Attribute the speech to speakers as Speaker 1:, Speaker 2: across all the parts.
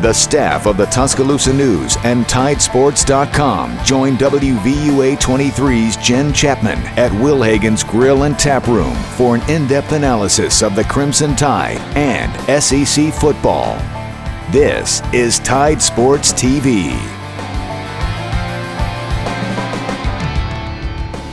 Speaker 1: The staff of the Tuscaloosa News and TideSports.com join WVUA 23's Jenn Chapman at Wilhagan's Grill and Tap Room for an in-depth analysis of the Crimson Tide and SEC football. This is Tide Sports TV.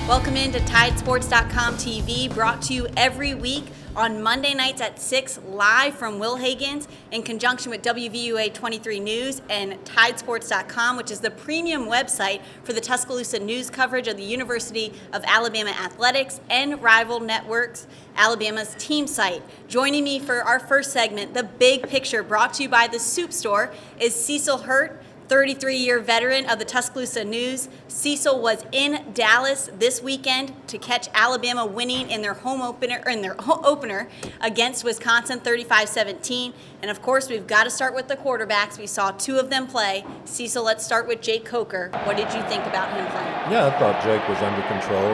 Speaker 2: Welcome into TideSports.com TV, brought to you every week on Monday nights at 6, live from Wilhagan's in conjunction with WVUA 23 News and TideSports.com, which is the premium website for the Tuscaloosa news coverage of the University of Alabama athletics and rival networks, Alabama's team site. Joining me for our first segment, The Big Picture, brought to you by the Soup Store, is Cecil Hurt, 33-year veteran of the Tuscaloosa News. Cecil was in Dallas this weekend to catch Alabama winning in their opener against Wisconsin 35-17. And of course, we've got to start with the quarterbacks. We saw two of them play. Cecil, let's start with Jake Coker. What did you think about him playing?
Speaker 3: Yeah, I thought Jake was under control.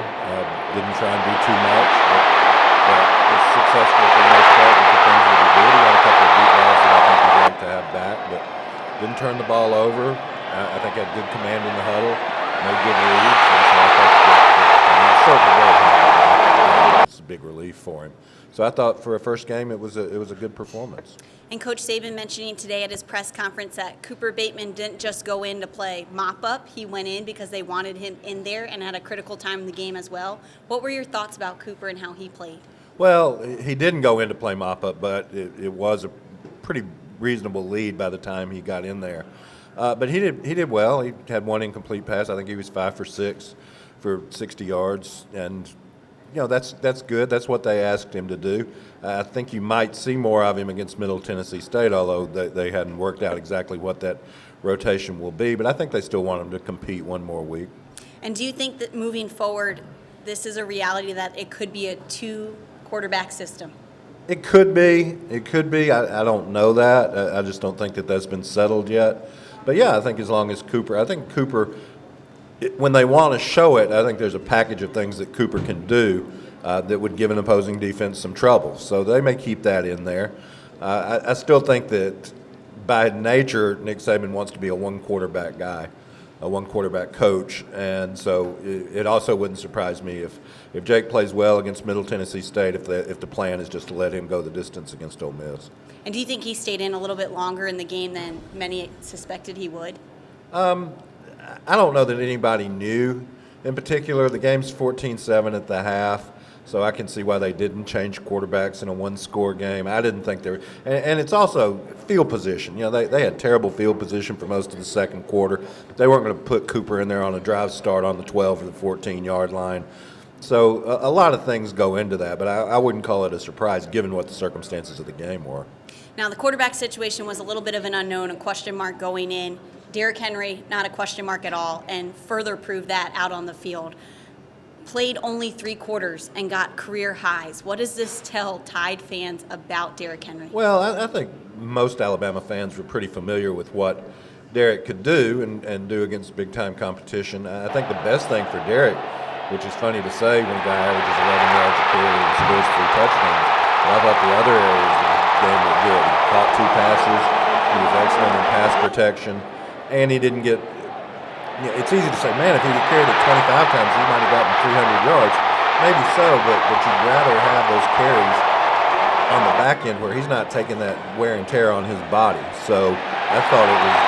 Speaker 3: Didn't try and do too much, but was successful for the most part with the things that he did. He had a couple of deep balls that I think he'd like to have back, but didn't turn the ball over. I think had good command in the huddle, made good reads, and so I thought it's a big relief for him. So I thought for a first game it was a good performance.
Speaker 2: And Coach Saban mentioning today at his press conference that Cooper Bateman didn't just go in to play mop-up. He went in because they wanted him in there and had a critical time in the game as well. What were your thoughts about Cooper and how he played?
Speaker 3: Well, he didn't go in to play mop-up, but it was a pretty reasonable lead by the time he got in there. But he did well. He had one incomplete pass. I think he was 5 for 6 for 60 yards, and that's good. That's what they asked him to do. I think you might see more of him against Middle Tennessee State, although they hadn't worked out exactly what that rotation will be. But I think they still want him to compete one more week. And
Speaker 2: do you think that moving forward, this is a reality that it could be a 2-quarterback system?
Speaker 3: It could be. I don't know that. I just don't think that that's been settled yet. But, yeah, I think as long as Cooper, when they want to show it, I think there's a package of things that Cooper can do that would give an opposing defense some trouble. So they may keep that in there. I still think that by nature, Nick Saban wants to be a one-quarterback guy, a one-quarterback coach. And so it also wouldn't surprise me if Jake plays well against Middle Tennessee State, if the plan is just to let him go the distance against Ole Miss.
Speaker 2: And do you think he stayed in a little bit longer in the game than many suspected he would?
Speaker 3: I don't know that anybody knew. In particular, the game's 14-7 at the half, so I can see why they didn't change quarterbacks in a one-score game. I didn't think they were – and it's also field position. They had terrible field position for most of the second quarter. They weren't going to put Cooper in there on a drive start on the 12 or the 14-yard line. So a lot of things go into that, but I wouldn't call it a surprise given what the circumstances of the game were.
Speaker 2: Now, the quarterback situation was a little bit of an unknown, a question mark going in. Derrick Henry, not a question mark at all, and further proved that out on the field. Played only 3 quarters and got career highs. What does this tell Tide fans about Derrick Henry?
Speaker 3: Well, I think most Alabama fans were pretty familiar with what Derrick could do and do against big-time competition. I think the best thing for Derrick, which is funny to say when a guy averages 11 yards a carry and scores 3 touchdowns, but I thought the other areas of the game were good. He caught 2 passes. He was excellent in pass protection. And he didn't get – it's easy to say, man, if he had carried it 25 times, he might have gotten 300 yards. Maybe so, but you'd rather have those carries on the back end where he's not taking that wear and tear on his body. So I thought it was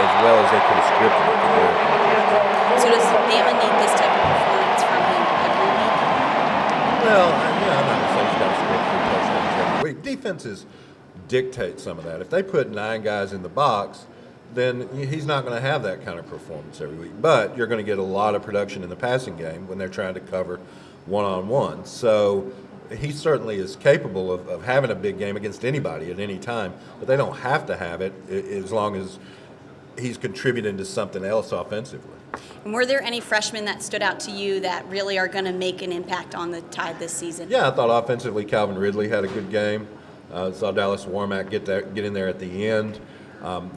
Speaker 3: as well as they could have scripted it for Derrick.
Speaker 2: So does Bama need this type of performance from him every week?
Speaker 3: Well, I'm not going to say he's got to score 3 touchdowns every week. Defenses dictate some of that. If they put 9 guys in the box, then he's not going to have that kind of performance every week. But you're going to get a lot of production in the passing game when they're trying to cover one-on-one. So he certainly is capable of having a big game against anybody at any time, but they don't have to have it as long as he's contributing to something else offensively.
Speaker 2: And were there any freshmen that stood out to you that really are going to make an impact on the Tide this season?
Speaker 3: Yeah, I thought offensively Calvin Ridley had a good game. Saw Dallas Warmack get in there at the end.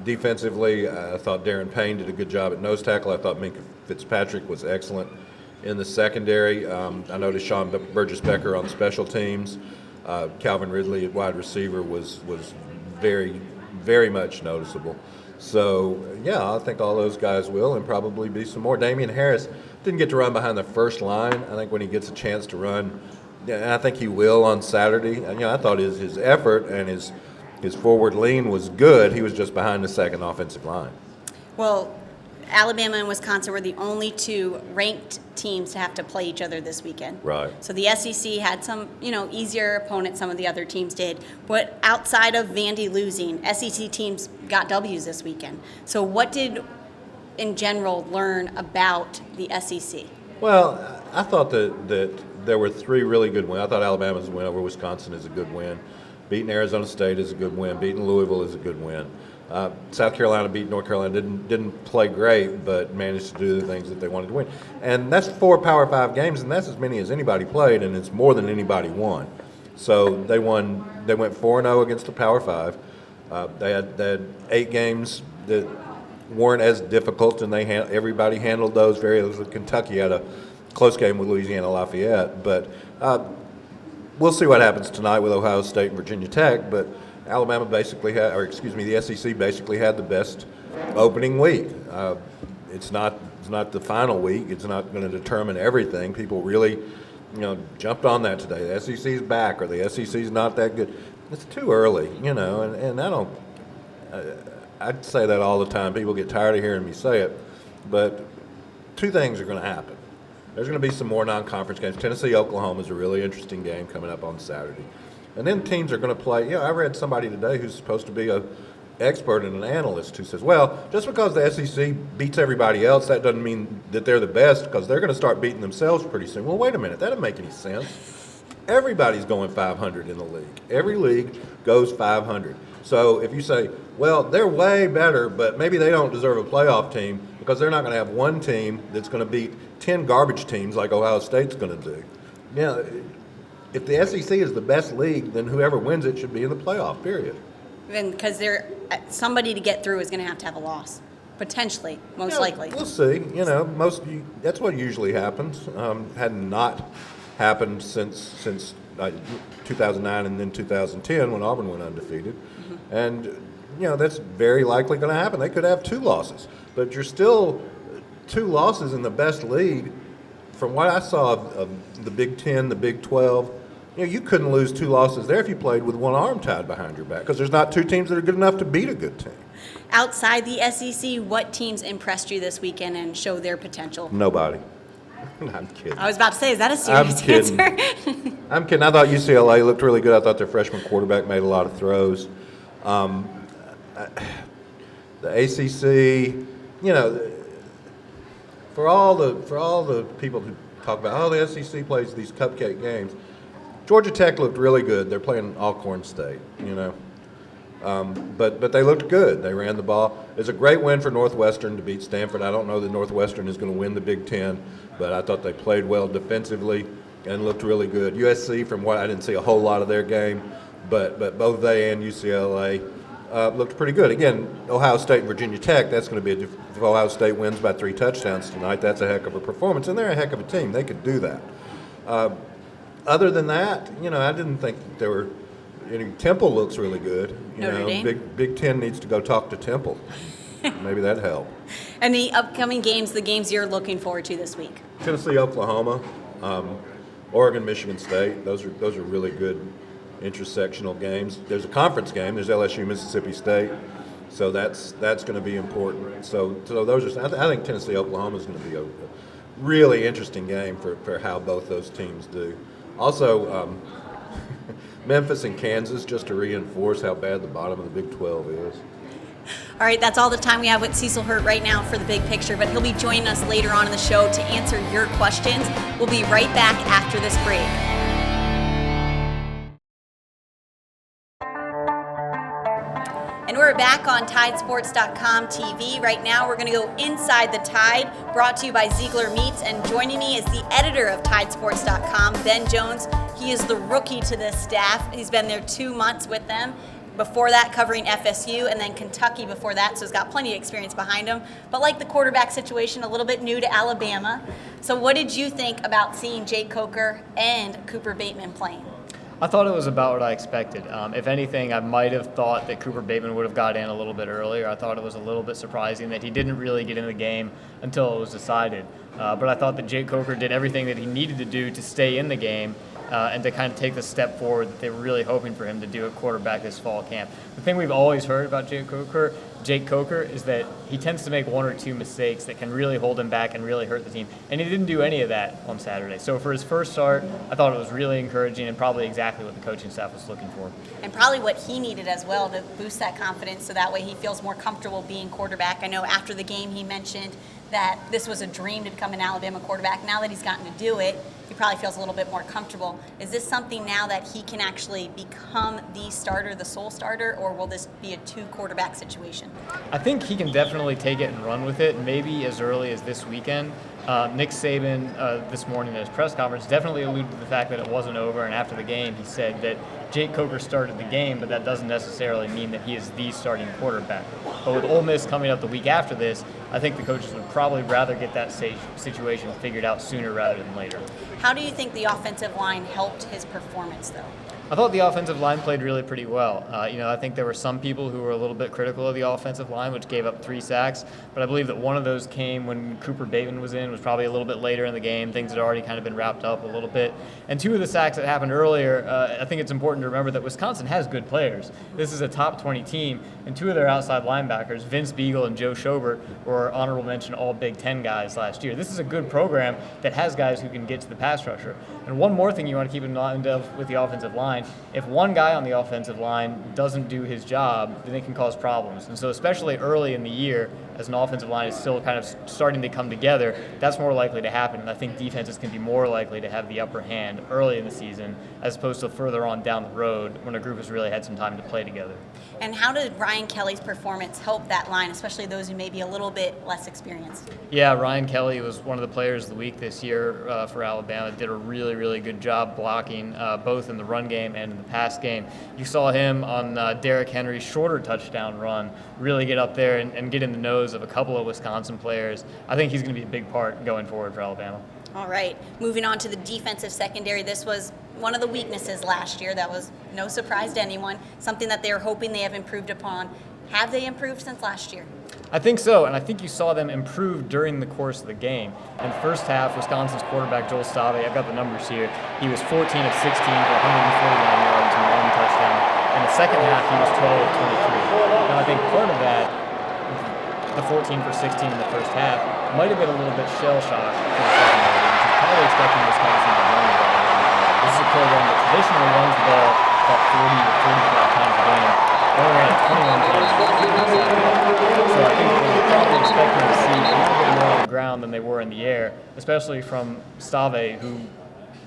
Speaker 3: Defensively, I thought Darren Payne did a good job at nose tackle. I thought Minka Fitzpatrick was excellent in the secondary. I noticed Sean Burgess-Becker on special teams. Calvin Ridley at wide receiver was very very much noticeable. So, yeah, I think all those guys will, and probably be some more. Damian Harris didn't get to run behind the first line. I think when he gets a chance to run, and I think he will on Saturday. And, I thought his effort and his forward lean was good. He was just behind the second offensive line.
Speaker 2: Well, Alabama and Wisconsin were the only two ranked teams to have to play each other this weekend.
Speaker 3: Right.
Speaker 2: So the SEC had some, easier opponents. Some of the other teams did. But outside of Vandy losing, SEC teams got W's this weekend. So what did, in general, learn about the SEC?
Speaker 3: Well, I thought that there were three really good wins. I thought Alabama's win over Wisconsin is a good win. Beating Arizona State is a good win. Beating Louisville is a good win. South Carolina beat North Carolina. Didn't play great, but managed to do the things that they wanted to win. And that's 4 Power 5 games, and that's as many as anybody played, and it's more than anybody won. So they won. They went 4-0 against the Power 5. They had 8 games that weren't as difficult, and everybody handled those very. Kentucky had a close game with Louisiana Lafayette, but we'll see what happens tonight with Ohio State and Virginia Tech. But Alabama the SEC basically had the best opening week. It's not the final week. It's not going to determine everything. People really, jumped on that today. The SEC's back, or the SEC's not that good. It's too early, and I don't. I'd say that all the time. People get tired of hearing me say it, but 2 things are going to happen. There's going to be some more non-conference games. Tennessee-Oklahoma is a really interesting game coming up on Saturday. And then teams are going to play. I read somebody today who's supposed to be an expert and an analyst who says, well, just because the SEC beats everybody else, that doesn't mean that they're the best, because they're going to start beating themselves pretty soon. Well, wait a minute. That doesn't make any sense. Everybody's going 500 in the league. Every league goes 500. So if you say, well, they're way better, but maybe they don't deserve a playoff team because they're not going to have one team that's going to beat 10 garbage teams like Ohio State's going to do. If the SEC is the best league, then whoever wins it should be in the playoff, period.
Speaker 2: And because somebody to get through is going to have a loss, potentially, most likely.
Speaker 3: We'll see. That's what usually happens. Had not happened since 2009 and then 2010 when Auburn went undefeated. Mm-hmm. And, that's very likely going to happen. They could have 2 losses. But you're still 2 losses in the best league. From what I saw of the Big 10, the Big 12, you couldn't lose 2 losses there if you played with one arm tied behind your back, because there's not 2 teams that are good enough to beat a good team.
Speaker 2: Outside the SEC, what teams impressed you this weekend and show their potential?
Speaker 3: Nobody. I'm kidding.
Speaker 2: I was about to say, is that a serious answer?
Speaker 3: I'm kidding. I thought UCLA looked really good. I thought their freshman quarterback made a lot of throws. The ACC, for all the people who talk about, the SEC plays these cupcake games, Georgia Tech looked really good. They're playing Alcorn State, but they looked good. They ran the ball. It's a great win for Northwestern to beat Stanford. I don't know that Northwestern is going to win the Big Ten, but I thought they played well defensively and looked really good. USC, from what I didn't see a whole lot of their game, but both they and UCLA looked pretty good. Again, Ohio State and Virginia Tech, that's going to be if Ohio State wins by 3 touchdowns tonight, that's a heck of a performance, and they're a heck of a team. They could do that. Other than that, I didn't think that there were Temple looks really good.
Speaker 2: Notre Dame?
Speaker 3: Big Ten needs to go talk to Temple. Maybe that'd help.
Speaker 2: And the upcoming games, the games you're looking forward to this week?
Speaker 3: Tennessee, Oklahoma, Oregon, Michigan State. Those are really good intersectional games. There's a conference game. There's LSU, Mississippi State. So that's going to be important. So those are. I think Tennessee, Oklahoma is going to be a really interesting game for how both those teams do. Also, Memphis and Kansas, just to reinforce how bad the bottom of the Big 12 is.
Speaker 2: All right, that's all the time we have with Cecil Hurt right now for the big picture, but he'll be joining us later on in the show to answer your questions. We'll be right back after this break. And we're back on TideSports.com TV. Right now, we're going to go inside the Tide, brought to you by Ziegler Meats. And joining me is the editor of TideSports.com, Ben Jones. He is the rookie to this staff. He's been there 2 months with them. Before that, covering FSU, and then Kentucky before that, so he's got plenty of experience behind him. But like the quarterback situation, a little bit new to Alabama. So what did you think about seeing Jake Coker and Cooper Bateman playing?
Speaker 4: I thought it was about what I expected. If anything, I might have thought that Cooper Bateman would have got in a little bit earlier. I thought it was a little bit surprising that he didn't really get in the game until it was decided. But I thought that Jake Coker did everything that he needed to do to stay in the game and to kind of take the step forward that they were really hoping for him to do at quarterback this fall camp. The thing we've always heard about Jake Coker is that he tends to make one or two mistakes that can really hold him back and really hurt the team. And he didn't do any of that on Saturday. So for his first start, I thought it was really encouraging and probably exactly what the coaching staff was looking for.
Speaker 2: And probably what he needed as well to boost that confidence so that way he feels more comfortable being quarterback. I know after the game he mentioned that this was a dream to become an Alabama quarterback. Now that he's gotten to do it, he probably feels a little bit more comfortable. Is this something now that he can actually become the starter, the sole starter, or will this be a two-quarterback situation?
Speaker 4: I think he can definitely take it and run with it, maybe as early as this weekend. Nick Saban this morning at his press conference definitely alluded to the fact that it wasn't over, and after the game he said that Jake Coker started the game, but that doesn't necessarily mean that he is the starting quarterback. But with Ole Miss coming up the week after this, I think the coaches would probably rather get that situation figured out sooner rather than later.
Speaker 2: How do you think the offensive line helped his performance, though?
Speaker 4: I thought the offensive line played really pretty well. I think there were some people who were a little bit critical of the offensive line, which gave up 3 sacks. But I believe that one of those came when Cooper Bateman was in, was probably a little bit later in the game. Things had already kind of been wrapped up a little bit. And 2 of the sacks that happened earlier, I think it's important to remember that Wisconsin has good players. This is a top 20 team, and 2 of their outside linebackers, Vince Beagle and Joe Schobert, were honorable mention all Big Ten guys last year. This is a good program that has guys who can get to the pass rusher. And one more thing you want to keep in mind with the offensive line, if one guy on the offensive line doesn't do his job, then it can cause problems. And so especially early in the year, as an offensive line is still kind of starting to come together, that's more likely to happen. And I think defenses can be more likely to have the upper hand early in the season as opposed to further on down the road when a group has really had some time to play together.
Speaker 2: And how did Ryan Kelly's performance help that line, especially those who may be a little bit less experienced?
Speaker 4: Yeah, Ryan Kelly was one of the players of the week this year for Alabama. Did a really, really good job blocking both in the run game and in the pass game. You saw him on Derrick Henry's shorter touchdown run really get up there and get in the nose of a couple of Wisconsin players. I think he's going to be a big part going forward for Alabama.
Speaker 2: All right, moving on to the defensive secondary. This was one of the weaknesses last year. That was no surprise to anyone, something that they were hoping they have improved upon. Have they improved since last year?
Speaker 4: I think so, and I think you saw them improve during the course of the game. In the first half, Wisconsin's quarterback, Joel Stave, I've got the numbers here, he was 14 of 16 for 149 yards and 1 touchdown. In the second half, he was 12 of 23. Now, I think part of that, the 14 for 16 in the first half, might have been a little bit shell-shocked for the secondary. Probably expecting Wisconsin to run the ball. This is a program that traditionally runs the ball about 40 to 45 times a game. They only ran it 21 times. So I think we're probably expecting to see a little bit more on the ground than they were in the air, especially from Stave, who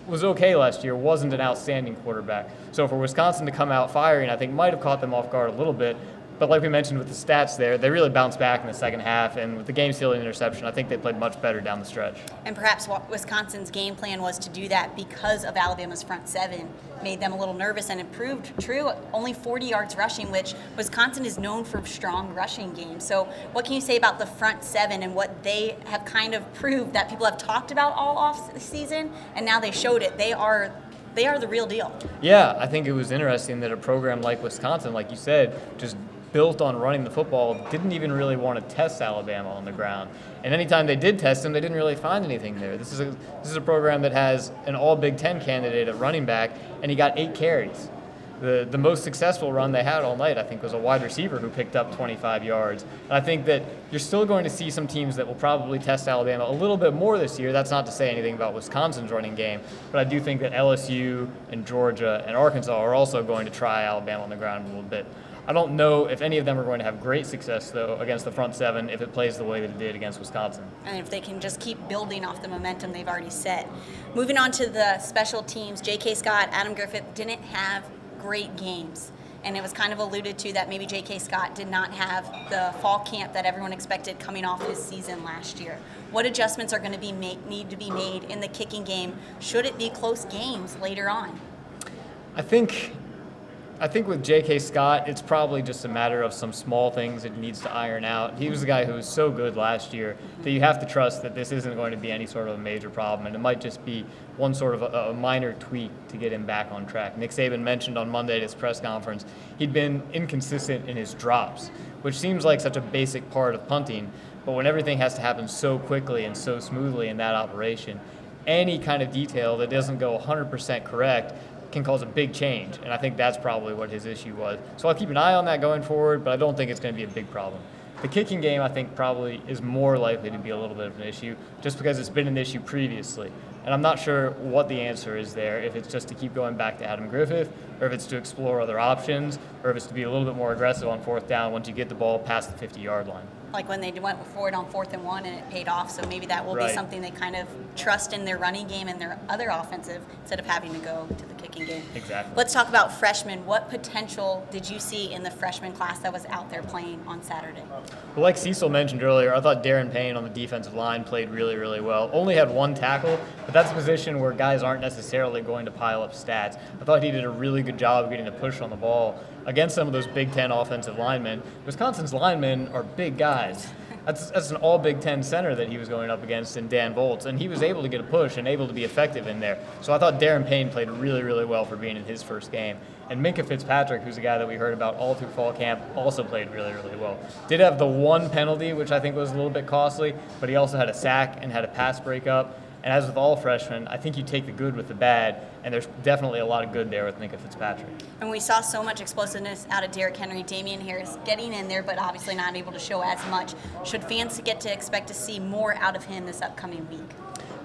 Speaker 4: was okay last year, wasn't an outstanding quarterback. So for Wisconsin to come out firing, I think might have caught them off guard a little bit. But like we mentioned with the stats there, they really bounced back in the second half, and with the game-sealing interception, I think they played much better down the stretch.
Speaker 2: And perhaps what Wisconsin's game plan was to do that because of Alabama's front seven made them a little nervous and improved true. Only 40 yards rushing, which Wisconsin is known for strong rushing games. So what can you say about the front seven and what they have kind of proved that people have talked about all off season, and now they showed it? They are the real deal.
Speaker 4: Yeah, I think it was interesting that a program like Wisconsin, like you said, just built on running the football, didn't even really want to test Alabama on the ground. And anytime they did test them, they didn't really find anything there. This is a program that has an all Big Ten candidate at running back, and he got 8 carries. The most successful run they had all night, I think, was a wide receiver who picked up 25 yards. And I think that you're still going to see some teams that will probably test Alabama a little bit more this year. That's not to say anything about Wisconsin's running game, but I do think that LSU and Georgia and Arkansas are also going to try Alabama on the ground a little bit. I don't know if any of them are going to have great success, though, against the front seven if it plays the way that it did against Wisconsin.
Speaker 2: And if they can just keep building off the momentum they've already set. Moving on to the special teams, J.K. Scott, Adam Griffith didn't have great games. And it was kind of alluded to that maybe J.K. Scott did not have the fall camp that everyone expected coming off his season last year. What adjustments are going to need to be made in the kicking game should it be close games later on?
Speaker 4: I think I think with J.K. Scott, it's probably just a matter of some small things that he needs to iron out. He was a guy who was so good last year that you have to trust that this isn't going to be any sort of a major problem, and it might just be one sort of a minor tweak to get him back on track. Nick Saban mentioned on Monday at his press conference he'd been inconsistent in his drops, which seems like such a basic part of punting, but when everything has to happen so quickly and so smoothly in that operation, any kind of detail that doesn't go 100% correct can cause a big change, and I think that's probably what his issue was. So I'll keep an eye on that going forward, but I don't think it's going to be a big problem. The kicking game, I think, probably is more likely to be a little bit of an issue just because it's been an issue previously. And I'm not sure what the answer is there, if it's just to keep going back to Adam Griffith, or if it's to explore other options, or if it's to be a little bit more aggressive on fourth down once you get the ball past the 50-yard line.
Speaker 2: Like when they went for it on 4th and 1 and it paid off, so maybe that will be something they kind of trust in their running game and their other offensive instead of having to go to the kicking game.
Speaker 4: Exactly.
Speaker 2: Let's talk about freshmen. What potential did you see in the freshman class that was out there playing on Saturday?
Speaker 4: Well, like Cecil mentioned earlier, I thought Darren Payne on the defensive line played really, really well. Only had 1 tackle, but that's a position where guys aren't necessarily going to pile up stats. I thought he did a really good job of getting a push on the ball against some of those Big Ten offensive linemen. Wisconsin's linemen are big guys. That's an all Big Ten center that he was going up against in Dan Bolts, and he was able to get a push and able to be effective in there. So I thought Darren Payne played really, really well for being in his first game. And Minkah Fitzpatrick, who's a guy that we heard about all through fall camp, also played really, really well. Did have the 1 penalty, which I think was a little bit costly, but he also had a sack and had a pass breakup. And as with all freshmen, I think you take the good with the bad, and there's definitely a lot of good there with Minkah Fitzpatrick.
Speaker 2: And we saw so much explosiveness out of Derrick Henry. Damian Harris getting in there, but obviously not able to show as much. Should fans get to expect to see more out of him this upcoming week?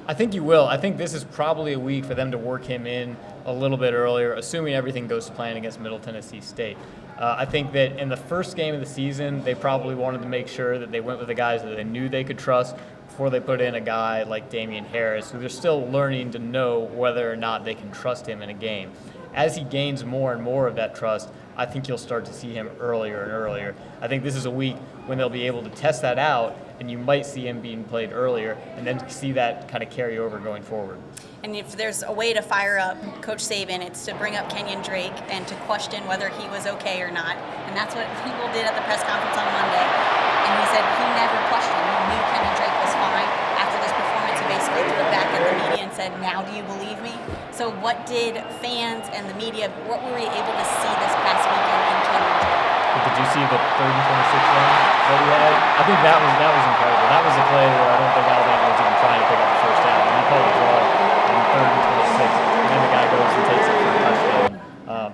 Speaker 4: I think you will. I think this is probably a week for them to work him in a little bit earlier, assuming everything goes to plan against Middle Tennessee State. I think that in the first game of the season, they probably wanted to make sure that they went with the guys that they knew they could trust before they put in a guy like Damian Harris, who they're still learning to know whether or not they can trust him in a game. As he gains more and more of that trust, I think you'll start to see him earlier and earlier. I think this is a week when they'll be able to test that out, and you might see him being played earlier, and then see that kind of carry over going forward.
Speaker 2: And if there's a way to fire up Coach Saban, it's to bring up Kenyon Drake and to question whether he was okay or not. And that's what people did at the press conference on Monday. And he said he never questioned. He knew Kenyon Drake was fine. After this performance, he basically threw it back at the media and said, "Now do you believe me?" So what did fans and the media, what were we able to see this past weekend in Kenyon Drake?
Speaker 4: Did you see the 3rd and 26 run that he had? I think that was incredible. That was a play where I don't think Alabama was even trying to pick up the first down. When he called a draw on 3rd and 26, and then the guy goes and takes it for a touchdown.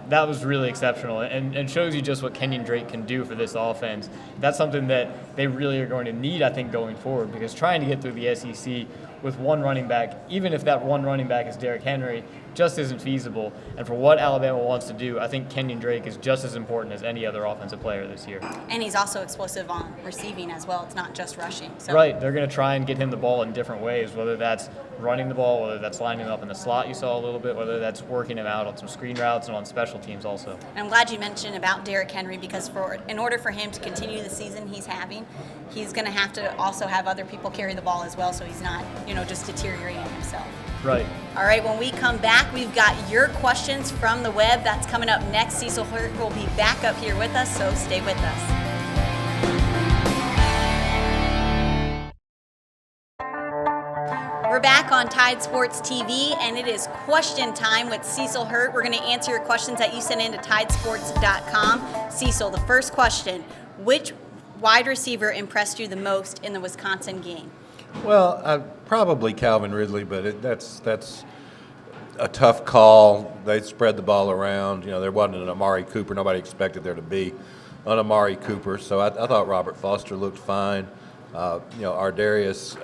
Speaker 4: That was really exceptional and shows you just what Kenyon Drake can do for this offense. That's something that they really are going to need, I think, going forward, because trying to get through the SEC with 1 running back, even if that 1 running back is Derrick Henry, just isn't feasible. And for what Alabama wants to do, I think Kenyon Drake is just as important as any other offensive player this year.
Speaker 2: And he's also explosive on receiving as well. It's not just rushing. So.
Speaker 4: Right. They're going to try and get him the ball in different ways, whether that's running the ball, whether that's lining him up in the slot you saw a little bit, whether that's working him out on some screen routes and on special teams also.
Speaker 2: And I'm glad you mentioned about Derrick Henry, because in order for him to continue the season he's having, he's going to have to also have other people carry the ball as well, so he's not, just deteriorating himself.
Speaker 4: Right.
Speaker 2: All right, when we come back, we've got your questions from the web. That's coming up next. Cecil Hurt will be back up here with us, so stay with us. We're back on Tide Sports TV, and it is question time with Cecil Hurt. We're going to answer your questions that you sent in to tidesports.com. Cecil, the first question: which wide receiver impressed you the most in the Wisconsin game?
Speaker 3: Well, probably Calvin Ridley, but that's a tough call. They spread the ball around. There wasn't an Amari Cooper. Nobody expected there to be an Amari Cooper. So I thought Robert Foster looked fine. Ardarius,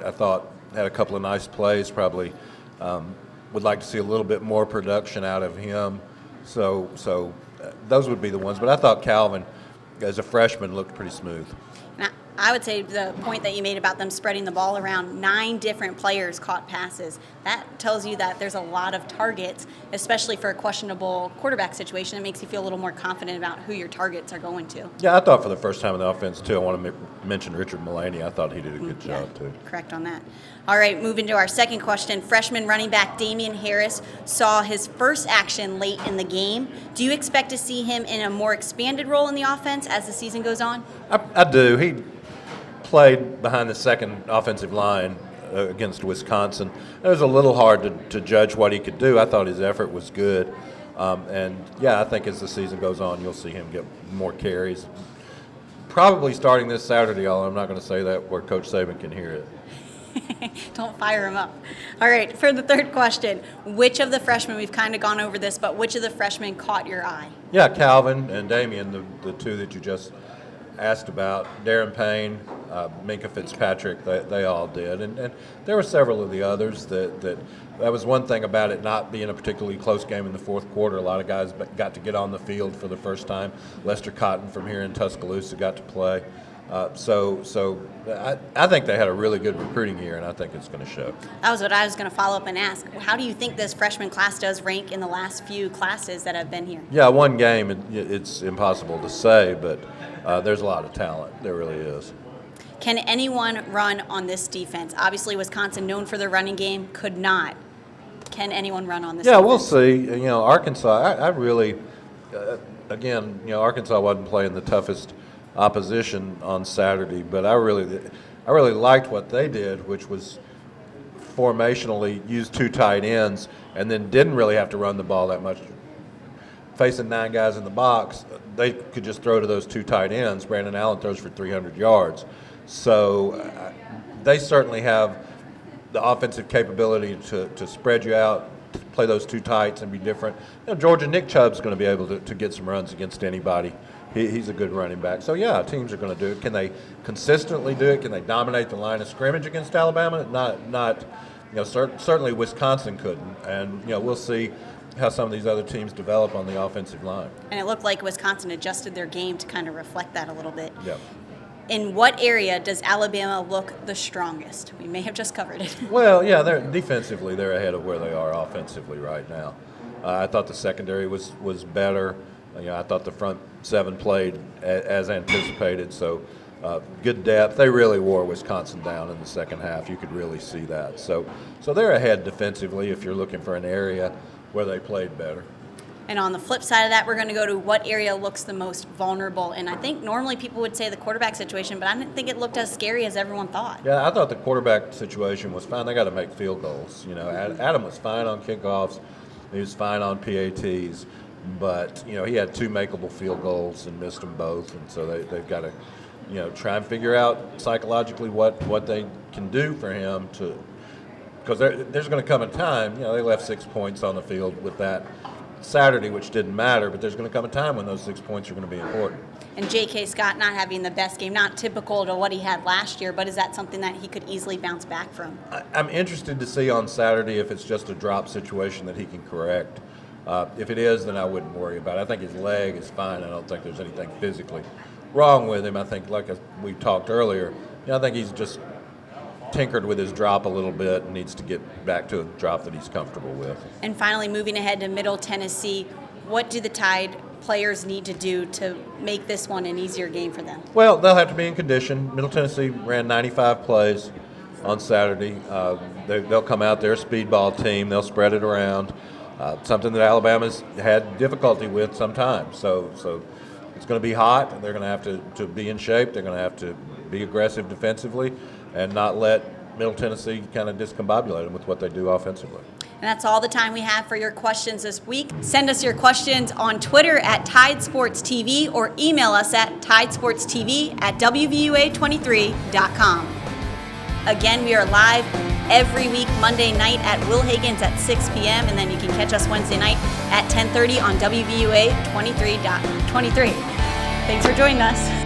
Speaker 3: I thought, had a couple of nice plays. Probably would like to see a little bit more production out of him. So those would be the ones. But I thought Calvin, as a freshman, looked pretty smooth.
Speaker 2: Now, I would say the point that you made about them spreading the ball around, 9 different players caught passes. That tells you that there's a lot of targets, especially for a questionable quarterback situation. It makes you feel a little more confident about who your targets are going to.
Speaker 3: Yeah, I thought for the first time in the offense, too, I want to mention Richard Mullaney. I thought he did a good job, too.
Speaker 2: Correct on that. All right, moving to our second question. Freshman running back Damian Harris saw his first action late in the game. Do you expect to see him in a more expanded role in the offense as the season goes on?
Speaker 3: I do. He played behind the second offensive line against Wisconsin. It was a little hard to judge what he could do. I thought his effort was good. And, yeah, I think as the season goes on, you'll see him get more carries. Probably starting this Saturday, although I'm not going to say that where Coach Saban can hear it.
Speaker 2: Don't fire him up. All right, for the third question, which of the freshmen, we've kind of gone over this, but which of the freshmen caught your eye?
Speaker 3: Yeah, Calvin and Damian, the two that you just asked about. Darren Payne, Minka Fitzpatrick, they all did. And there were several of the others that was one thing about it not being a particularly close game in the fourth quarter. A lot of guys got to get on the field for the first time. Lester Cotton from here in Tuscaloosa got to play. So I think they had a really good recruiting year, and I think it's going to show.
Speaker 2: That was what I was going to follow up and ask. How do you think this freshman class does rank in the last few classes that have been here?
Speaker 3: Yeah, one game, it's impossible to say, but there's a lot of talent. There really is.
Speaker 2: Can anyone run on this defense? Obviously, Wisconsin, known for their running game, could not. Can anyone run on this defense?
Speaker 3: Yeah, we'll see. Arkansas, I really, again, Arkansas wasn't playing the toughest opposition on Saturday, but I really liked what they did, which was formationally use 2 tight ends and then didn't really have to run the ball that much. Facing 9 guys in the box, they could just throw to those 2 tight ends. Brandon Allen throws for 300 yards. So they certainly have the offensive capability to spread you out, to play those 2 tights and be different. Georgia, Nick Chubb's going to be able to get some runs against anybody. He's a good running back. So, yeah, teams are going to do it. Can they consistently do it? Can they dominate the line of scrimmage against Alabama? Not. Certainly Wisconsin couldn't. And, we'll see how some of these other teams develop on the offensive line.
Speaker 2: And it looked like Wisconsin adjusted their game to kind of reflect that a little bit.
Speaker 3: Yeah.
Speaker 2: In what area does Alabama look the strongest? We may have just covered it.
Speaker 3: Well, yeah, defensively they're ahead of where they are offensively right now. I thought the secondary was better. I thought the front 7 played as anticipated, so good depth. They really wore Wisconsin down in the second half. You could really see that. So they're ahead defensively if you're looking for an area where they played better.
Speaker 2: And on the flip side of that, we're going to go to what area looks the most vulnerable. And I think normally people would say the quarterback situation, but I didn't think it looked as scary as everyone thought.
Speaker 3: Yeah, I thought the quarterback situation was fine. They got to make field goals. Adam was fine on kickoffs. He was fine on PATs. But, he had 2 makeable field goals and missed them both. And so they've got to, try and figure out psychologically what they can do for him because there's going to come a time, they left 6 points on the field with that Saturday, which didn't matter, but there's going to come a time when those 6 points are going to be important.
Speaker 2: And J.K. Scott not having the best game, not typical to what he had last year, but is that something that he could easily bounce back from? I'm
Speaker 3: interested to see on Saturday if it's just a drop situation that he can correct. If it is, then I wouldn't worry about it. I think his leg is fine. I don't think there's anything physically wrong with him. I think, like we talked earlier, I think he's just tinkered with his drop a little bit and needs to get back to a drop that he's comfortable with.
Speaker 2: And finally, moving ahead to Middle Tennessee, what do the Tide players need to do to make this one an easier game for them?
Speaker 3: Well, they'll have to be in condition. Middle Tennessee ran 95 plays on Saturday. They'll come out there, a speedball team. They'll spread it around. Something that Alabama's had difficulty with sometimes. So it's going to be hot. They're going to have to be in shape. They're going to have to be aggressive defensively and not let Middle Tennessee kind of discombobulate them with what they do offensively.
Speaker 2: And that's all the time we have for your questions this week. Send us your questions on Twitter at Tide Sports TV or email us at tidesportstv@WVUA23.com. Again, we are live every week Monday night at Wilhagan's at 6 p.m. and then you can catch us Wednesday night at 10:30 on WVUA 23.23. Thanks for joining us.